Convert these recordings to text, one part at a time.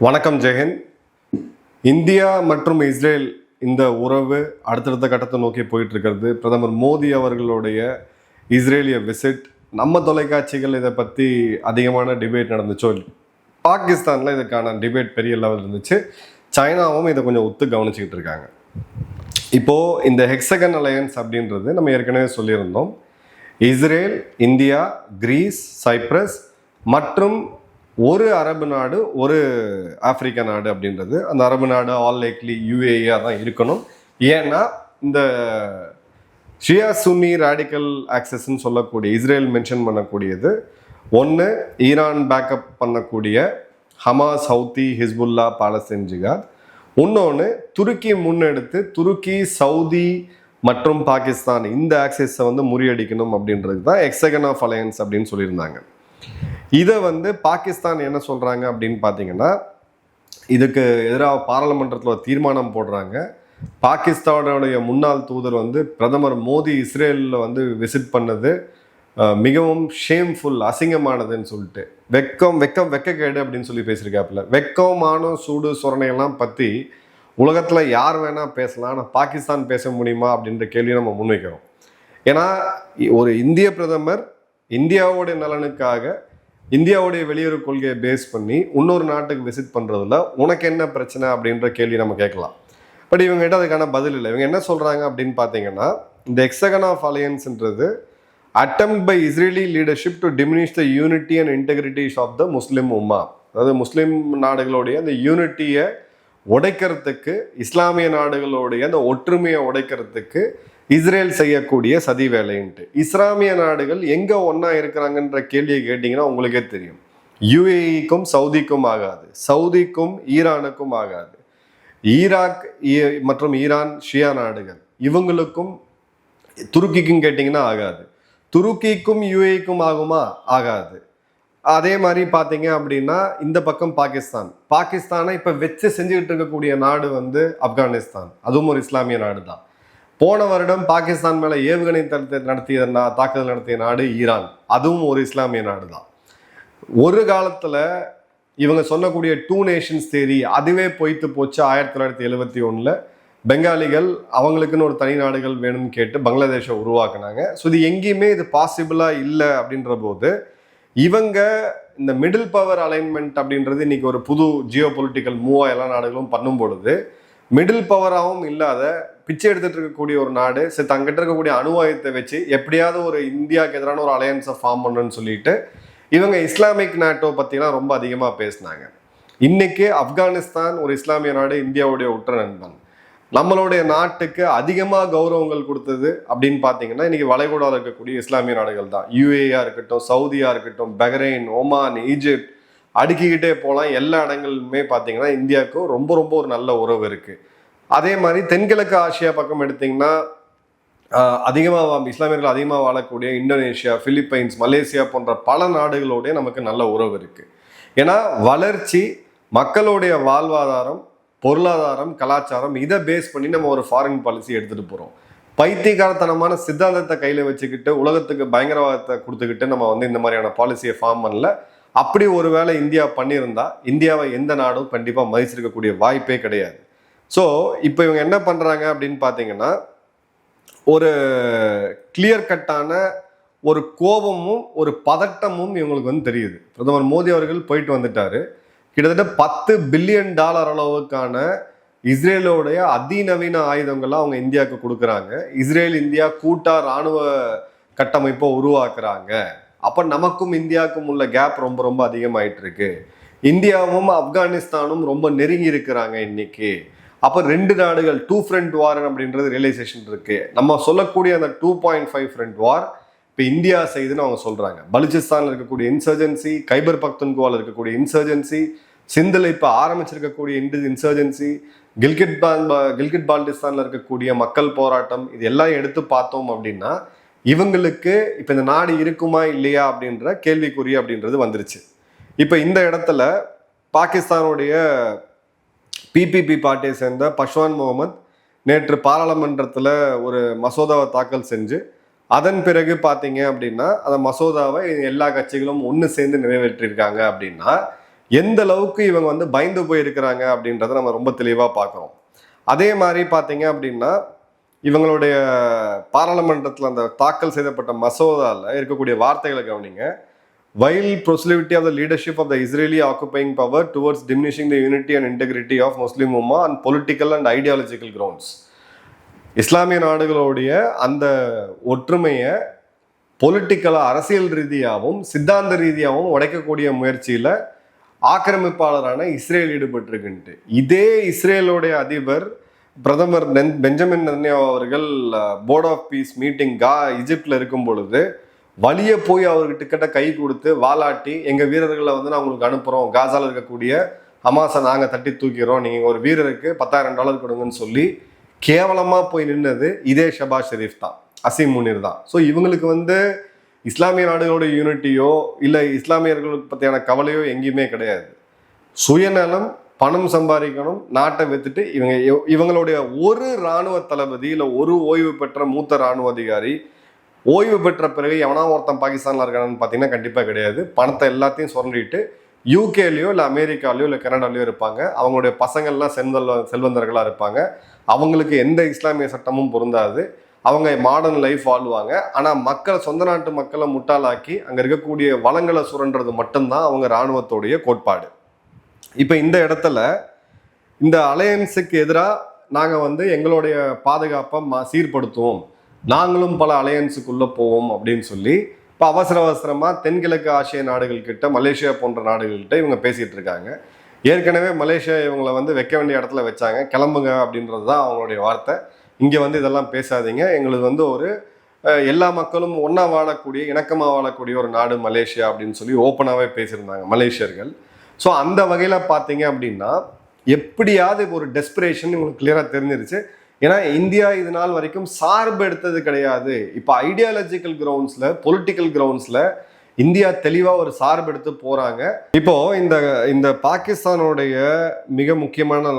வணக்கம் ஜெயன். இந்தியா மற்றும் இஸ்ரேல் இந்த உறவு அடுத்தடுத்த கட்டத்தை நோக்கி போயிட்டு இருக்கிறது. பிரதமர் மோடி அவர்களுடைய இஸ்ரேலிய விசிட், நம்ம தொலைக்காட்சிகள் இதை பற்றி அதிகமான டிபேட் நடந்துச்சோ. பாகிஸ்தானில் இதுக்கான டிபேட் பெரிய லெவல் இருந்துச்சு. சைனாவும் இதை கொஞ்சம் ஒத்து கவனிச்சுக்கிட்டு இருக்காங்க. இப்போது இந்த ஹெக்ஸகன் அலையன்ஸ் அப்படின்றது நம்ம ஏற்கனவே சொல்லியிருந்தோம். இஸ்ரேல், இந்தியா, கிரீஸ், சைப்ரஸ் மற்றும் ஒரு அரபு நாடு, ஒரு ஆப்பிரிக்கா நாடு அப்படின்றது. அந்த அரபு நாடு ஆல் லைக்லி யூஏஇயாக தான் இருக்கணும். ஏன்னா இந்த ஷியா சுன்னி ரேடிக்கல் ஆக்சஸ்ன்னு சொல்லக்கூடிய இஸ்ரேல் மென்ஷன் பண்ணக்கூடியது ஒன்று ஈரான் பேக்கப் பண்ணக்கூடிய ஹமாஸ், ஹவுத்தி, ஹிஸ்புல்லா, பாலஸ்தீன் ஜிகாத். இன்னொன்று துருக்கி முன்னெடுத்து துருக்கி, சவுதி மற்றும் பாகிஸ்தான் இந்த ஆக்சஸை முறியடிக்கணும் அப்படின்றது தான் ஹெக்ஸகன் ஆஃப் அலையன்ஸ் அப்படின்னு சொல்லியிருந்தாங்க. இதை பாகிஸ்தான் என்ன சொல்கிறாங்க அப்படின்னு பார்த்தீங்கன்னா, இதுக்கு எதிராக பாராளுமன்றத்தில் தீர்மானம் போடுறாங்க. பாகிஸ்தானுடைய முன்னாள் தூதர் பிரதமர் மோடி இஸ்ரேலில் விசிட் பண்ணது மிகவும் ஷேம்ஃபுல், அசிங்கமானதுன்னு சொல்லிட்டு வெக்கக்கேடு அப்படின்னு சொல்லி பேசியிருக்காப்புல. வெக்கமான சூடு சொரணையெல்லாம் பற்றி உலகத்தில் யார் வேணால் பேசலாம், ஆனால் பாகிஸ்தான் பேச முடியுமா அப்படின்ற கேள்வியை நம்ம முன்வைக்கிறோம். ஏன்னா ஒரு இந்திய பிரதமர் இந்தியாவுடைய நலனுக்காக இந்தியாவுடைய வெளியுறவு கொள்கையை பேஸ் பண்ணி இன்னொரு நாட்டுக்கு விசிட் பண்ணுறதுல உனக்கு என்ன பிரச்சனை அப்படின்ற கேள்வி நம்ம கேட்கலாம். பட் இவங்ககிட்ட அதுக்கான பதில் இல்லை. இவங்க என்ன சொல்கிறாங்க அப்படின்னு பார்த்தீங்கன்னா, இந்த ஹெக்ஸகன் ஆஃப் அலையன்ஸ்ன்றது attempt by Israeli leadership to diminish the unity and integrities of the Muslim Ummah. அதாவது முஸ்லீம் நாடுகளுடைய அந்த யூனிட்டியை உடைக்கிறதுக்கு, இஸ்லாமிய நாடுகளுடைய அந்த ஒற்றுமையை உடைக்கிறதுக்கு இஸ்ரேல் செய்யக்கூடிய சதி வேலைன்ட்டு. இஸ்லாமிய நாடுகள் எங்கே ஒன்றா இருக்கிறாங்கன்ற கேள்வியை கேட்டிங்கன்னா உங்களுக்கே தெரியும். யுஏஇக்கும் சவுதிக்கும் ஆகாது, சவுதிக்கும் ஈரானுக்கும் ஆகாது, ஈராக் மற்றும் ஈரான் ஷியா நாடுகள் இவங்களுக்கும் துருக்கிக்கும் கேட்டிங்கன்னா ஆகாது, துருக்கிக்கும் யுஏஇக்கும் ஆகுமா? ஆகாது. அதே மாதிரி பார்த்தீங்க அப்படின்னா இந்த பக்கம் பாகிஸ்தானை இப்போ வச்சு செஞ்சுக்கிட்டு இருக்கக்கூடிய நாடு ஆப்கானிஸ்தான், அதுவும் ஒரு இஸ்லாமிய நாடு தான். போன வருடம் பாகிஸ்தான் மேலே ஏவுகணை தாக்குதல் நடத்திய நாடு ஈரான், அதுவும் ஒரு இஸ்லாமிய நாடு தான். ஒரு காலத்தில் இவங்க சொல்லக்கூடிய 2 நேஷன்ஸ் தேரி அதுவே பொய்த்து போச்சு. 1971 பெங்காலிகள் அவங்களுக்குன்னு ஒரு தனி நாடுகள் வேணும்னு கேட்டு பங்களாதேஷை உருவாக்குனாங்க. ஸோ இது எங்கேயுமே இது பாசிபிளாக இல்லை. அப்படின்ற போது இவங்க இந்த மிடில் பவர் அலைன்மெண்ட் அப்படின்றது இன்னைக்கு ஒரு புது ஜியோ பொலிட்டிக்கல் மூவாக எல்லா நாடுகளும் பண்ணும் பொழுது, மிடில் பவராகவும் இல்லாத பிச்சை எடுத்துட்டு இருக்கக்கூடிய ஒரு நாடு தங்கிட்ட இருக்கக்கூடிய அணுவாயத்தை வச்சு எப்படியாவது ஒரு இந்தியாவுக்கு எதிரான ஒரு அலையன்ஸை ஃபார்ம் பண்ணணும்னு சொல்லிட்டு இவங்க இஸ்லாமிக் நாட்டோ பற்றிலாம் ரொம்ப அதிகமாக பேசினாங்க. இன்னைக்கு ஆப்கானிஸ்தான் ஒரு இஸ்லாமிய நாடு, இந்தியாவுடைய உற்ற நண்பன். நம்மளுடைய நாட்டுக்கு அதிகமாக கௌரவங்கள் கொடுத்தது அப்படின்னு பார்த்தீங்கன்னா இன்னைக்கு வளைகுடாவில் இருக்கக்கூடிய இஸ்லாமிய நாடுகள் தான். யுஏஆ இருக்கட்டும், சவுதியா இருக்கட்டும், பஹ்ரைன், ஒமான், ஈஜிப்ட், அடுக்கிக்கிட்டே போகலாம். எல்லா இடங்களுமே பார்த்தீங்கன்னா இந்தியாவுக்கு ரொம்ப ரொம்ப ஒரு நல்ல உறவு இருக்குது. அதே மாதிரி தென்கிழக்கு ஆசியா பக்கம் எடுத்திங்கன்னா அதிகமாக இஸ்லாமியர்கள் அதிகமாக வாழக்கூடிய இந்தோனேஷியா, பிலிப்பைன்ஸ், மலேசியா போன்ற பல நாடுகளோடைய நமக்கு நல்ல உறவு இருக்குது. ஏன்னா வளர்ச்சி, மக்களுடைய வாழ்வாதாரம், பொருளாதாரம், கலாச்சாரம் இதை பேஸ் பண்ணி நம்ம ஒரு ஃபாரின் பாலிசி எடுத்துகிட்டு போகிறோம். பைத்தியக்காரத்தனமான சித்தாந்தத்தை கையில் வச்சுக்கிட்டு உலகத்துக்கு பயங்கரவாதத்தை கொடுத்துக்கிட்டு நம்ம இந்த மாதிரியான பாலிசியை ஃபார்ம் பண்ணல. அப்படி ஒரு வேளை இந்தியா பண்ணியிருந்தா இந்தியாவை எந்த நாடும் கண்டிப்பாக மதிச்சிருக்கக்கூடிய வாய்ப்பே கிடையாது. ஸோ இப்போ இவங்க என்ன பண்ணுறாங்க அப்படின்னு பார்த்தீங்கன்னா, ஒரு கிளியர் கட்டான ஒரு கோபமும் ஒரு பதட்டமும் இவங்களுக்கு தெரியுது. பிரதமர் மோடி அவர்கள் போயிட்டு வந்துட்டாரு. கிட்டத்தட்ட $10 பில்லியன் அளவுக்கான இஸ்ரேலோடைய அதிநவீன ஆயுதங்கள்லாம் அவங்க இந்தியாவுக்கு கொடுக்குறாங்க. இஸ்ரேல் இந்தியா கூட்டா இராணுவ கட்டமைப்பை உருவாக்குறாங்க. அப்போ நமக்கும் இந்தியாவுக்கும் உள்ள கேப் ரொம்ப ரொம்ப அதிகமாயிட்டு இருக்கு. இந்தியாவும் ஆப்கானிஸ்தானும் ரொம்ப நெருங்கி இருக்கிறாங்க இன்னைக்கு. அப்போ 2 நாடுகள் 2 ஃப்ரண்ட் வார் அப்படின்றது ரியலைசேஷன் இருக்கு. நம்ம சொல்லக்கூடிய அந்த 2.5 ஃப்ரண்ட் வார் இப்போ இந்தியா செய்துன்னு அவங்க சொல்றாங்க. பலுச்சிஸ்தானில் இருக்கக்கூடிய இன்சர்ஜென்சி, கைபர் பக்துன்குவாவில் இருக்கக்கூடிய இன்சர்ஜென்சி, சிந்தில் இப்போ ஆரம்பிச்சிருக்கக்கூடிய இன்சர்ஜென்சி, கில்கிட் பால்டிஸ்தானில் இருக்கக்கூடிய மக்கள் போராட்டம், இது எல்லாம் எடுத்து பார்த்தோம் அப்படின்னா இவங்களுக்கு இப்போ இந்த நாடு இருக்குமா இல்லையா அப்படின்ற கேள்விக்குறி அப்படின்றது வந்துருச்சு. இப்போ இந்த இடத்துல பாகிஸ்தானுடைய பிபிபி பார்ட்டியை சேர்ந்த பஷ்வான் முகமது நேற்று பாராளுமன்றத்தில் ஒரு மசோதாவை தாக்கல் செஞ்சு அதன் பிறகு பார்த்தீங்க அப்படின்னா அந்த மசோதாவை எல்லா கட்சிகளும் ஒன்று சேர்ந்து நிறைவேற்றியிருக்காங்க அப்படின்னா எந்த அளவுக்கு இவங்க வந்து பயந்து போயிருக்கிறாங்க அப்படின்றத நம்ம ரொம்ப தெளிவாக பார்க்குறோம். அதே மாதிரி பார்த்தீங்க அப்படின்னா இவங்களுடைய பாராளுமன்றத்தில் அந்த தாக்கல் செய்யப்பட்ட மசோதாவில் இருக்கக்கூடிய வார்த்தைகளை கவனிங்க. While proclivity of the leadership of the Israeli occupying power towards diminishing the unity and integrity of Muslim Ummah on political and ideological grounds. இஸ்லாமிய நாடுகளுடைய அந்த ஒற்றுமையை பொலிட்டிக்கலாக அரசியல் ரீதியாகவும் சித்தாந்த ரீதியாகவும் உடைக்கக்கூடிய முயற்சியில் ஆக்கிரமிப்பாளரான இஸ்ரேல் ஈடுபட்டிருக்குன்ட்டு இதே இஸ்ரேலுடைய அதிபர் பிரதமர் பெஞ்சமின் நெதன்யாஹூ அவர்கள் போர்ட் ஆஃப் பீஸ் மீட்டிங் ஈஜிப்டில் இருக்கும் பொழுது வழிய போய் அவருக்கு டிக்கெட்டை கை கொடுத்து வாலாட்டி எங்கள் வீரர்களை வந்து நான் உங்களுக்கு அனுப்புகிறோம், காசாவில் இருக்கக்கூடிய ஹமாஸை நாங்கள் தட்டி தூக்கிறோம், நீங்கள் ஒரு வீரருக்கு $10,000 கொடுங்கன்னு சொல்லி கேவலமாக போய் நின்னது இதே ஷபாஸ் ஷெரீஃப் தான், அசீம் முனீர் தான். ஸோ இவங்களுக்கு வந்து இஸ்லாமிய நாடுகளுடைய யூனிட்டியோ இல்லை இஸ்லாமியர்களுக்கு பற்றியான கவலையோ எங்கேயுமே கிடையாது. சுயநலம், பணம் சம்பாதிக்கணும், நாட்டை வித்துட்டு இவங்களுடைய ஒரு இராணுவ தளபதி இல்லை ஒரு ஓய்வு பெற்ற மூத்த இராணுவ அதிகாரி ஓய்வு பெற்ற பிறகு எவனா ஒருத்தன் பாகிஸ்தானில் இருக்கானு பார்த்தீங்கன்னா கண்டிப்பாக கிடையாது. பணத்தை எல்லாத்தையும் சுரண்டிட்டு யூகேலையோ இல்லை அமெரிக்காலையோ இல்லை கனடாலையோ இருப்பாங்க. அவங்களுடைய பசங்கள்லாம் செல்வந்தர்களாக இருப்பாங்க. அவங்களுக்கு எந்த இஸ்லாமிய சட்டமும் பொருந்தாது. அவங்க மாடர்ன் லைஃப் வாழ்வாங்க. ஆனால் மக்களை, சொந்த நாட்டு மக்களை முட்டாளாக்கி அங்கே இருக்கக்கூடிய வளங்களை சுரண்டுறது மட்டும்தான் அவங்க இராணுவத்தோடைய கோட்பாடு. இப்போ இந்த இடத்துல இந்த அலையன்ஸுக்கு எதிராக நாங்கள் வந்து எங்களுடைய பாதுகாப்பை சீர்படுத்துவோம், நாங்களும் பல அலையன்ஸுக்குள்ளே போவோம் அப்படின்னு சொல்லி இப்போ அவசரமாக தென்கிழக்கு ஆசிய நாடுகள்கிட்ட, மலேசியா போன்ற நாடுகள்கிட்ட இவங்க பேசிகிட்டு இருக்காங்க. ஏற்கனவே மலேசியா இவங்களை வந்து வைக்க வேண்டிய இடத்துல வச்சாங்க, கிளம்புங்க அப்படின்றது தான் அவங்களுடைய வார்த்தை. இங்கே வந்து இதெல்லாம் பேசாதீங்க, எங்களுக்கு வந்து ஒரு எல்லா மக்களும் ஒன்றா வாழக்கூடிய, இணக்கமாக வாழக்கூடிய ஒரு நாடு மலேசியா அப்படின்னு சொல்லி ஓப்பனாகவே பேசியிருந்தாங்க மலேசியர்கள். ஸோ அந்த வகையில் பார்த்தீங்க அப்படின்னா எப்படியாவது ஒரு டெஸ்பிரேஷன் உங்களுக்கு கிளியராக தெரிஞ்சிருச்சு. ஏன்னா இந்தியா இது நாள் வரைக்கும் சார்பு எடுத்தது கிடையாது. இப்போ ஐடியாலஜிக்கல் கிரவுண்ட்ஸில், பொலிட்டிக்கல் கிரவுண்ட்ஸில் இந்தியா தெளிவாக ஒரு சார்பு எடுத்து போகிறாங்க. இப்போ இந்த பாகிஸ்தானுடைய மிக முக்கியமான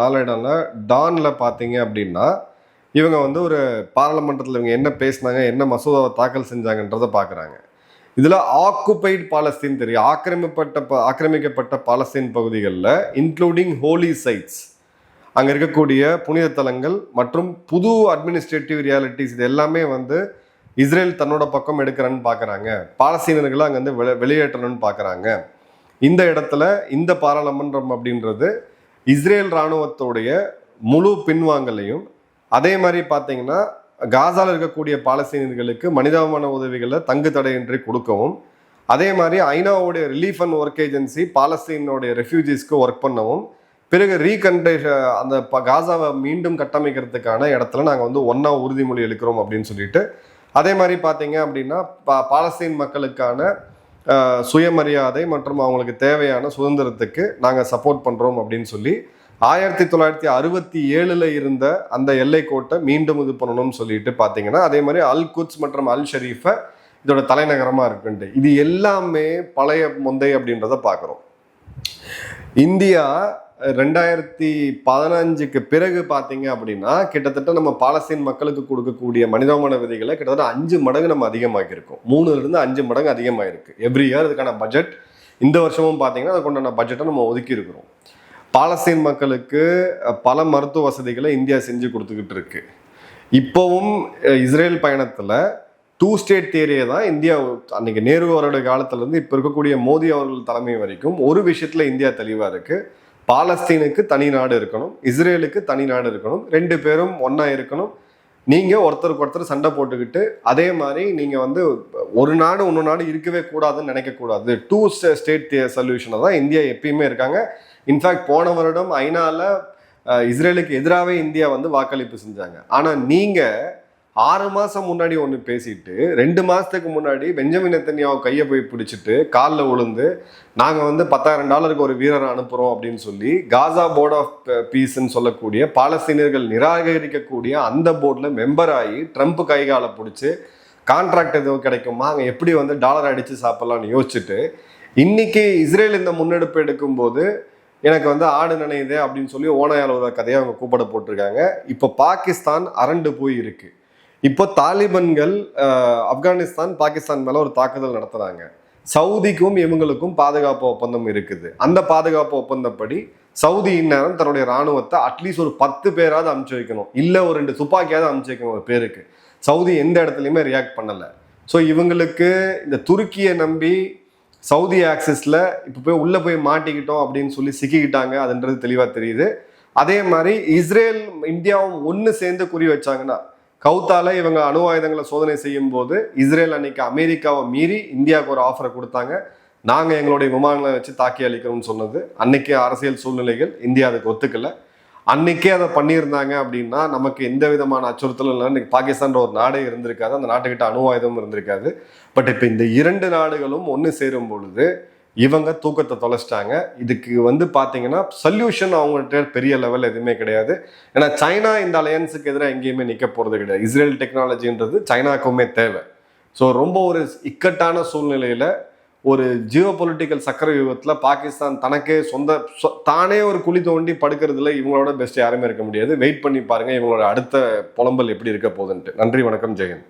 நாளேடான டானில் பார்த்தீங்க அப்படின்னா இவங்க வந்து ஒரு பாராளுமன்றத்தில் இவங்க என்ன பேசினாங்க, என்ன மசோதாவை தாக்கல் செஞ்சாங்கன்றதை பார்க்குறாங்க. இதில் ஆக்குபைட் பாலஸ்தீன் தெரியும், ஆக்கிரமிக்கப்பட்ட பாலஸ்தீன் பகுதிகளில் இன்க்ளூடிங் ஹோலி சைட்ஸ், அங்கே இருக்கக்கூடிய புனித தலங்கள் மற்றும் புது அட்மினிஸ்ட்ரேட்டிவ் ரியாலிட்டிஸ், இது எல்லாமே வந்து இஸ்ரேல் தன்னோட பக்கம் எடுக்கிறன்னு பார்க்குறாங்க. பாலஸ்தீனர்களை அங்கே வந்து வெளியேற்றணும்னு பார்க்குறாங்க. இந்த இடத்துல இந்த பாராளுமன்றம் அப்படின்றது இஸ்ரேல் இராணுவத்தோடைய முழு பின்வாங்கலையும், அதே மாதிரி பார்த்தீங்கன்னா காசாவில் இருக்கக்கூடிய பாலஸ்தீனியர்களுக்கு மனிதாபிமான உதவிகளை தங்கு தடையின்றி கொடுக்கவும், அதே மாதிரி ஐநாவுடைய ரிலீஃப் அண்ட் ஒர்க் ஏஜென்சி பாலஸ்தீனோடைய ரெஃப்யூஜிஸ்க்கு ஒர்க் பண்ணவும், பிறகு அந்த காசாவை மீண்டும் கட்டமைக்கிறதுக்கான இடத்துல நாங்கள் வந்து ஒன்றா உறுதிமொழி எடுக்கிறோம் அப்படின்னு சொல்லிட்டு, அதே மாதிரி பார்த்தீங்க அப்படின்னா பாலஸ்தீன் மக்களுக்கான சுயமரியாதை மற்றும் அவங்களுக்கு தேவையான சுதந்திரத்துக்கு நாங்கள் சப்போர்ட் பண்ணுறோம் அப்படின்னு சொல்லி 1967 இருந்த அந்த எல்லை கோட்டை மீண்டும் இது பண்ணணும்னு சொல்லிட்டு பார்த்தீங்கன்னா, அதே மாதிரி அல் குத்ஸ் மற்றும் அல் ஷரீஃபை இதோட தலைநகரமாக இருக்குன்ட்டு இது எல்லாமே பழைய முந்தை அப்படின்றத பார்க்குறோம். இந்தியா 2015க்கு பிறகு பார்த்தீங்க அப்படின்னா கிட்டத்தட்ட நம்ம பாலஸ்தீன் மக்களுக்கு கொடுக்கக்கூடிய மனிதாபிமான விதிகளை கிட்டத்தட்ட 5 மடங்கு நம்ம அதிகமாக்கியிருக்கோம். 3லிருந்து 5 மடங்கு அதிகமாகிருக்கு. எவ்ரி இயர் இதுக்கான பட்ஜெட் இந்த வருஷமும் பார்த்தீங்கன்னா அதுக்குண்டான பட்ஜெட்டை நம்ம ஒதுக்கி இருக்கிறோம். பாலஸ்தீன் மக்களுக்கு பல மருத்துவ வசதிகளை இந்தியா செஞ்சு கொடுத்துக்கிட்டு இருக்கு. இப்போவும் இஸ்ரேல் பயணத்தில் 2 ஸ்டேட் தியரியை தான் இந்தியா அன்னைக்கு நேரு அவருடைய காலத்திலேருந்து இப்போ இருக்கக்கூடிய மோடி அவர்கள் தலைமை வரைக்கும் ஒரு விஷயத்தில் இந்தியா தெளிவாக இருக்குது. பாலஸ்தீனுக்கு தனி நாடு இருக்கணும், இஸ்ரேலுக்கு தனி நாடு இருக்கணும், 2 பேரும் ஒன்றா இருக்கணும். நீங்கள் ஒருத்தருக்கு ஒருத்தர் சண்டை போட்டுக்கிட்டு அதே மாதிரி நீங்கள் வந்து ஒரு நாடு இன்னொரு நாடு இருக்கவே கூடாதுன்னு நினைக்கக்கூடாது. 2 ஸ்டேட் சொல்யூஷனை தான் இந்தியா எப்பயுமே இருக்காங்க. இன்ஃபேக்ட் போன வருடம் ஐநாவில் இஸ்ரேலுக்கு எதிராகவே இந்தியா வந்து வாக்களிப்பு செஞ்சாங்க. ஆனால் நீங்கள் 6 மாதம் முன்னாடி ஒன்று பேசிட்டு 2 மாதத்துக்கு முன்னாடி பெஞ்சமின் நெதன்யாஹூ கையை போய் பிடிச்சிட்டு காலில் விழுந்து நாங்கள் வந்து $10,000 ஒரு வீரரை அனுப்புகிறோம் அப்படின்னு சொல்லி காசா போர்ட் ஆஃப் பீஸ்ன்னு சொல்லக்கூடிய பாலஸ்தீனியர்கள் நிராகரிக்கக்கூடிய அந்த போர்டில் மெம்பர் ஆகி ட்ரம்ப் கைகாலை பிடிச்சி கான்ட்ராக்ட் எதுவும் கிடைக்குமா, அங்கே எப்படி வந்து டாலர் அடித்து சாப்பிட்லான்னு யோசிச்சுட்டு இன்னைக்கு இஸ்ரேல் இந்த முன்னெடுப்பு எடுக்கும்போது எனக்கு வந்து ஆடு நினையுது அப்படின்னு சொல்லி ஓனாயால் ஒரு கதையை அவங்க கூப்பிட போட்டிருக்காங்க. இப்போ பாகிஸ்தான் அரண்டு போய் இருக்கு. இப்போ தாலிபன்கள் ஆப்கானிஸ்தான் பாகிஸ்தான் மேலே ஒரு தாக்குதல் நடத்துகிறாங்க. சவுதிக்கும் இவங்களுக்கும் பாதுகாப்பு ஒப்பந்தம் இருக்குது. அந்த பாதுகாப்பு ஒப்பந்தப்படி சவுதி இந்நேரம் தன்னுடைய ராணுவத்தை அட்லீஸ்ட் ஒரு 10 பேராவது அனுப்பிச்சு வைக்கணும், இல்லை ஒரு 2 துப்பாக்கியாவது அனுப்பிச்சு வைக்கணும் ஒரு பேருக்கு. சவுதி எந்த இடத்துலையுமே ரியாக்ட் பண்ணலை. ஸோ இவங்களுக்கு இந்த துருக்கியை நம்பி சவுதி ஆக்சிஸில் இப்போ போய் உள்ளே போய் மாட்டிக்கிட்டோம் அப்படின்னு சொல்லி சிக்கிக்கிட்டாங்க, அதுன்றது தெளிவாக தெரியுது. அதே மாதிரி இஸ்ரேல் இந்தியாவும் ஒன்று சேர்ந்து குறி வச்சாங்கன்னா, கவுத்தால இவங்க அணு ஆயுதங்களை சோதனை செய்யும் போது இஸ்ரேல் அன்னைக்கு அமெரிக்காவை மீறி இந்தியாவுக்கு ஒரு ஆஃபரை கொடுத்தாங்க, நாங்கள் எங்களுடைய விமானங்களை வச்சு தாக்கி அளிக்கணும்னு சொன்னது. அன்னைக்கு அரசியல் சூழ்நிலைகள் இந்தியா அதுக்கு ஒத்துக்கலை. அன்னைக்கே அதை பண்ணியிருந்தாங்க அப்படின்னா நமக்கு எந்த விதமான அச்சுறுத்தலும் இல்லை. இன்னைக்கு பாகிஸ்தான் ஒரு நாடே இருந்திருக்காது, அந்த நாட்டுக்கிட்ட அணு ஆயுதமும் இருந்திருக்காது. பட் இப்போ இந்த 2 நாடுகளும் ஒன்று சேரும் பொழுது இவங்க தூக்கத்தை தொலைச்சிட்டாங்க. இதுக்கு பார்த்தீங்கன்னா சொல்யூஷன் அவங்கள்ட்ட பெரிய லெவல் எதுவுமே கிடையாது. ஏன்னா சைனா இந்த அலையன்ஸுக்கு எதிராக எங்கேயுமே நிற்க போகிறது கிடையாது. இஸ்ரேல் டெக்னாலஜின்றது சைனாக்குமே தேவை. ஸோ ரொம்ப ஒரு இக்கட்டான சூழ்நிலையில் ஒரு ஜியோ பொலிட்டிக்கல் சக்கர வியூகத்தில் பாகிஸ்தான் தனக்கே தானே ஒரு குழி தோண்டி படுக்கிறதுல இவங்களோட பெஸ்ட் யாருமே இருக்க முடியாது. வெயிட் பண்ணி பாருங்க இவங்களோட அடுத்த புலம்பல் எப்படி இருக்க போகுதுன்ட்டு. நன்றி, வணக்கம், ஜெயன்.